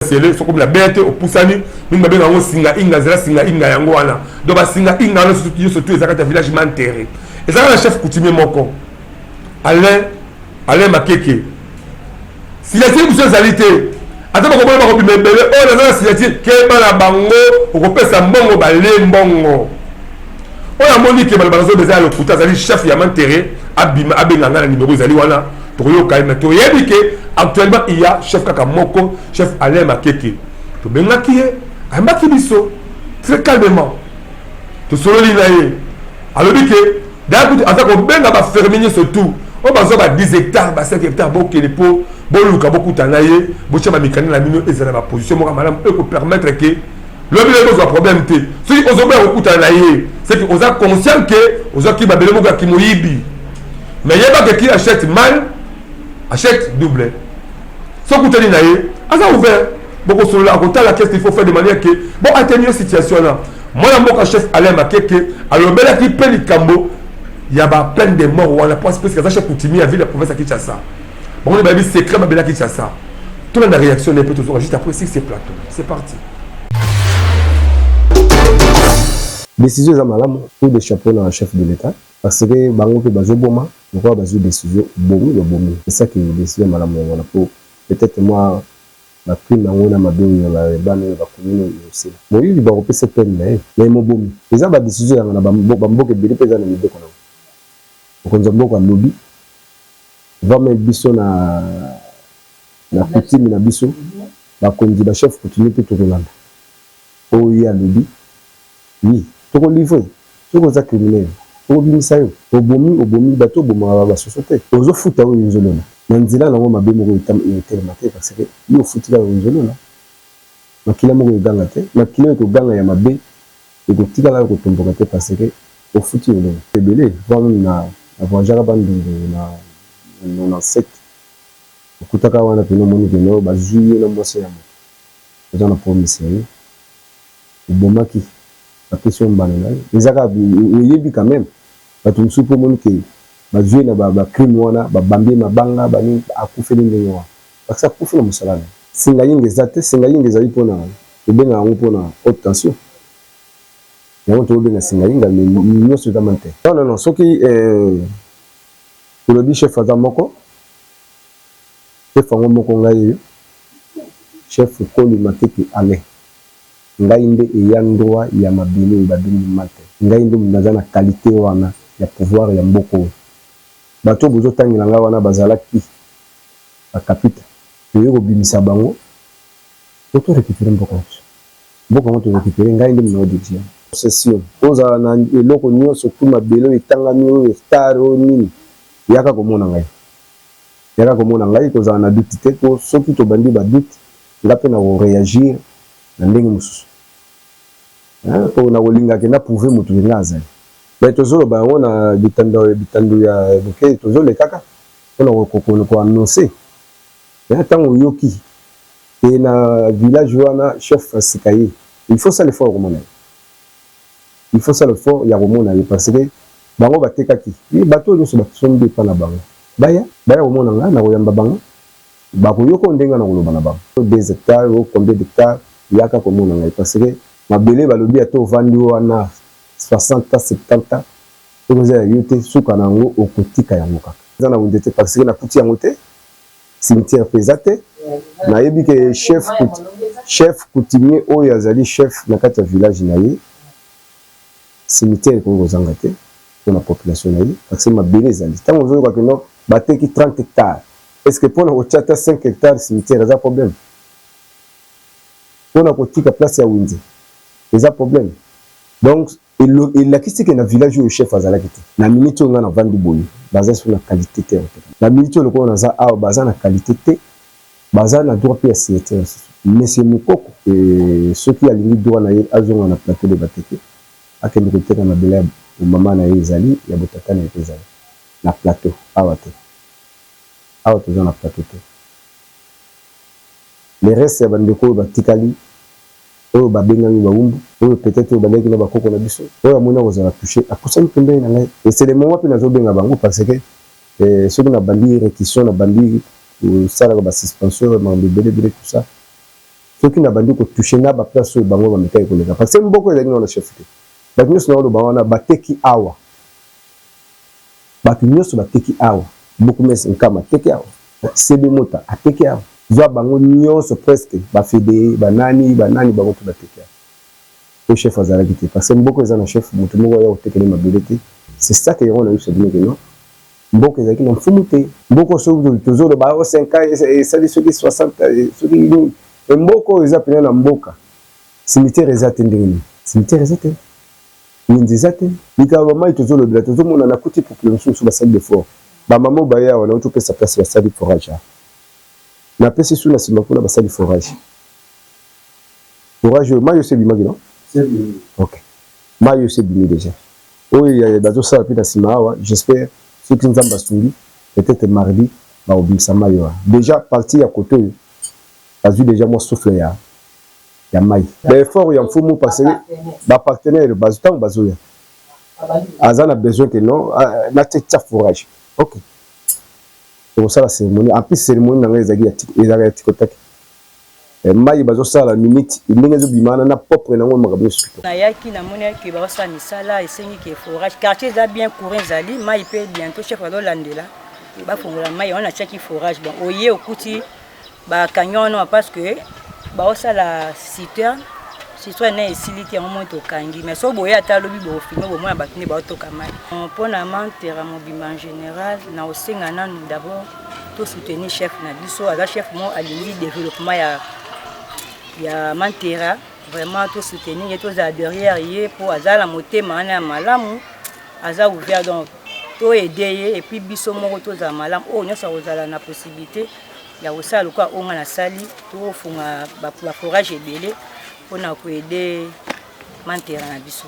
c'est comme la bête au poussani nous m'avons un singa inga zela singa inga yangwana donc ba singa inga là surtout les akata village m'enterré et ça le chef coutumier moko Alain Makeke si la tire vous alité attends ko ba ko bimebele oh la si la tire ke ba la bango ko pesa mbongo ba le mbongo oh la monique ba bazo beza le kuta zali chef ya m'enterré abima abenganga na numéro zali wana to yo kalma to yebike actuellement il y a chef Kaka Moko, chef Alain Makeke. To benga qui est un makibiso très calmement. To solo linaye. Alors dit que d'un coup avec on benga ba ferminer surtout. On va avoir 10 hectares, 5 hectares beaucoup les pots, boluka beaucoup tanaye, bocha ba mikani la mino ezala ba position mo madame peut permettre que le billet soit problème té. Si on obe beaucoup tanaye, c'est que on a conscient que on a qui ba belemo ka kimoyibi. Mais il y a pas que qui achète mal achète double. Ce que tu as dit, ouvert. Beaucoup sur la côté, la question il faut faire de manière que, bon, atténuer cette situation-là. Moi, mon chef Alain Makeke, alors, ben là, qui paie les cambo, il y a plein de morts, on a pas parce que ça, chef coutumier, la province à Kinshasa. Bon, on a dit, c'est crème à Bela Kinshasa. Tout le monde a réaction, on peut toujours juste après, c'est plateau. C'est parti. Décision de Malam, pour des chapeaux dans le chef de l'État, parce que Bango que Bazo Boma, on va baser décision Bomi, le Bomi. C'est ça qui est décision de Malam, on a pour. Peut-être moi, la prime dans ma donne, la banne, la commune aussi. Moi, il va repasser peine, mais mon bon. Les gens, la décision, on a bambo que bien pesant dans les deux qu'on a. Donc, on a beaucoup à lobby. Va mettre biso na petit na biso. Va conduire le chef continue tout au Hollande. Oh, il y a lobby. Oui, tout au livre. Tout au criminel. Au bimisayo. Au bomi, bateau, boma, la société. Aux autres foot à eux, ils ont Nanzila na ngoma be moko itelemate parce que yo futika nzolo na makila moko eganga te makila ko ganga ya mabe e ko tikala ko tomboka te parce que au futi yo ebele vraiment na avanja bandu na set kutaka wana pino moni keno bazuye na mboso ya mo na promise yo bomaki la question banana ezaka yebi quand même batu msupo moni ke bazue na ba crime wana ba bambie mabanga bani akufeli ndenge parce que akufela musala singa yinge zate singa yinge zali pona ebenga ngo pona haute tension yango to benga singa yinga no sudamante non soki pour le chef Azamoko chef ngomoko ngai chef Koli Makeke ale ngai nde eyandwa ya mabini badini mate ngai nde mnazana qualité wana ya pouvoir ya mboko bato bozo tangila nga wana bazalaki bakapita toyo kobimisa bango to récupérer mboko to récupérer ngai ndi mno diction possession oza na eloko nyonso tu mabelo etangami star nini yaka komona ngai koza na doute te ko soki to bandi ba doute ngape na réagir na ndenge mususu ko na kolinga ke na prouver mutu nga azali. Mais toujours ba on a bitando ya boké toujours les kaka on ko annoncer et tant yoki et na village wana chef Sikaye il faut ça le fort comme on il faut ça le fort ya komona parce que bango batekaki ni bato nyonso batsombi pa na bango baya komona nga na koyamba bango ba ko yoko ndenga na koloba na bango 2 hectares ou combien d'hectares yaka komona nga parce que mabele balobi ato vandi wana 60 à 70 ans vous avez yoté souka nango okotika yango kaka za na wundete parce que na kuti yango te cimetière pesate na yebi ke chef coutumier oyo azali chef na kati ya village na ye cimetière ko kozanga te pour la population na ye parce que mabele ezali tango zo ka keno bateki 30 hectares est-ce que pour na kochata 5 hectares cimetière za problème pour na kotika place ya windi eza problème donc il a quitté que na village où le chef azala kiti na minute on a vendu boyi baza sur la qualité te na minute le ko na za a baza na qualité te baza na droit pia c'est monsieur Mukoko et ceux qui a lui droit na azonga na plateau de bateke akende ko teka na bela o mama na ezali ya botaka na ezali na plateau awate to na plateau te les restes ya bandeko batikali oyo babengami baumbu oyo peut-être baleki na bakoko na biso oyo amona kozala touché akusani pembeni na ngai et c'est le moment pe nazobenga bango parce que soki na bandi réquisition na bandi osala ba suspension ma bébé tout ça ceux qui n'a bandi ko toucher na ba place au bango ba meka koleka parce que mboko ezali na chef te ba nyos na lo ba wana bateki awa ba nyos bateki awa beaucoup mais nkama teki awa c'est des mota ateki awa zo bango nyos presque ba fédé banani bango to bateki awa le chef azalaki te parce que mboko ezana chef mutu moko ya otekele mabelete c'est ça que on a eu ce dîner que non mboko ezaki na mfumu te mboko so toujours ba 5 ans et ça dit ceux qui 60 ceux qui mboko eza pena na mboka cimetière eza te ndenge cimetière eza te minzi eza te likaba mai toujours le bla toujours mona na kuti population sur la salle de fort ba maman baya wana oto pesa place la salle de forage na pesa sous na simba kuna ba salle de forage mayo c'est bimagi non c'est bien OK mayo c'est bien déjà oui bazo ça puis na simba j'espère ceux qui nous ambassadeurs peut-être mardi ba obimisa mayo déjà parti à côté azui déjà moi souffle ya mai l'effort ya mfumu parce que ba partenaire bazuta bazoya azana besoin que non na tcha forage OK pour ça la cérémonie en plus cérémonie na ezaki ya tikotak mai bazo sala minute ndenge zo bimana na propre na ngoma kabisa suto na yaki na moni yaki ba sa misala esengi ke forage quartier za bien courant zali mai pe bientôt chef va landela ba fongola mai on a chaki forage bon oye okuti ba camion non parce que ba osala citerne na esiliti ya moment okangi mais so boye ata lobi bo filme bo mona batini ba otoka mai pona mantera mobima en général na osenga nanu d'abord to soutenir chef na biso aza chef mo alingi développement ya mantera vraiment to soutenir et to za derrière ye pour azala motema na malamu aza ouvert donc to aider et puis biso moko to za malamu o nyosa ozala na possibilité ya osala quoi on a sali to funga ba forage ebele pona ko aider mantera na biso